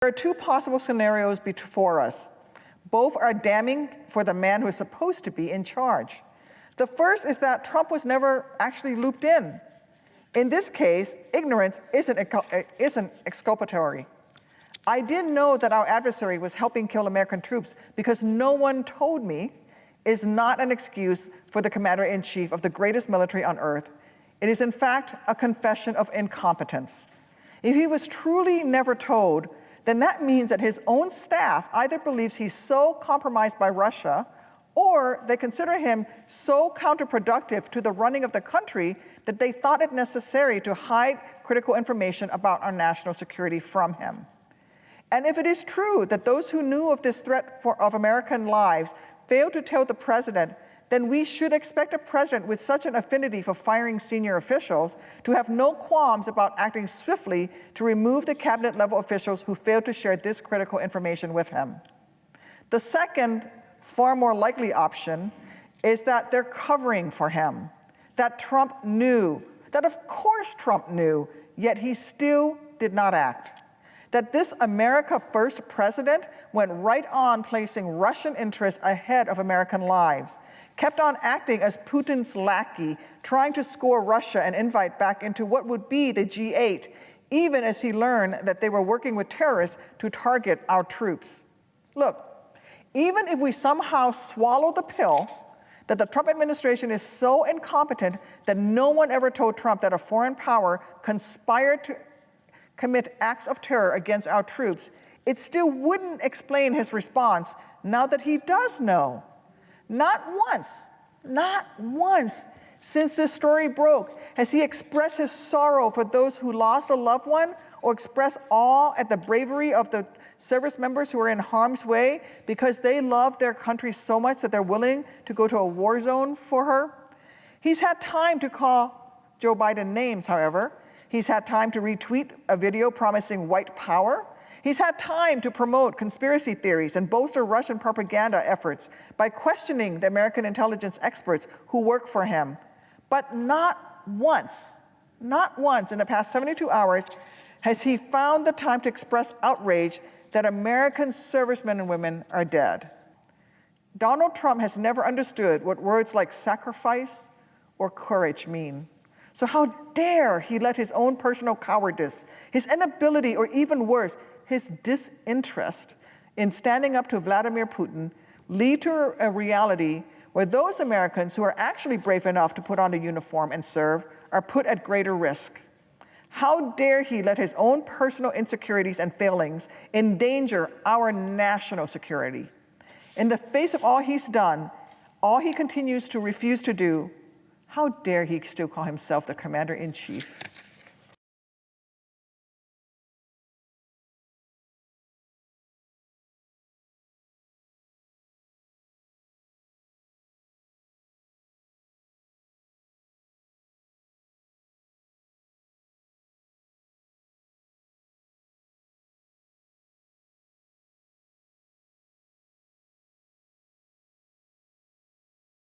There are two possible scenarios before us. Both are damning for the man who is supposed to be in charge. The first is that Trump was never actually looped in. In this case, ignorance isn't exculpatory. I didn't know that our adversary was helping kill American troops because no one told me is not an excuse for the commander-in-chief of the greatest military on earth. It is, in fact, a confession of incompetence. If he was truly never told, then that means that his own staff either believes he's so compromised by Russia or they consider him so counterproductive to the running of the country that they thought it necessary to hide critical information about our national security from him. And if it is true that those who knew of this threat of American lives failed to tell the president, then we should expect a president with such an affinity for firing senior officials to have no qualms about acting swiftly to remove the cabinet-level officials who failed to share this critical information with him. The second, far more likely option is that they're covering for him, that Trump knew, that of course Trump knew, yet he still did not act. That this America First president went right on placing Russian interests ahead of American lives, kept on acting as Putin's lackey, trying to score Russia and invite back into what would be the G8, even as he learned that they were working with terrorists to target our troops. Look, even if we somehow swallow the pill that the Trump administration is so incompetent that no one ever told Trump that a foreign power conspired to commit acts of terror against our troops, it still wouldn't explain his response now that he does know. Not once since this story broke has he expressed his sorrow for those who lost a loved one or expressed awe at the bravery of the service members who are in harm's way because they love their country so much that they're willing to go to a war zone for her. He's had time to call Joe Biden names, however. He's had time to retweet a video promising white power. He's had time to promote conspiracy theories and bolster Russian propaganda efforts by questioning the American intelligence experts who work for him. But not once in the past 72 hours has he found the time to express outrage that American servicemen and women are dead. Donald Trump has never understood what words like sacrifice or courage mean. So how dare he let his own personal cowardice, his inability, or even worse, his disinterest in standing up to Vladimir Putin lead to a reality where those Americans who are actually brave enough to put on a uniform and serve are put at greater risk. How dare he let his own personal insecurities and failings endanger our national security? In the face of all he's done, all he continues to refuse to do, how dare he still call himself the commander-in-chief?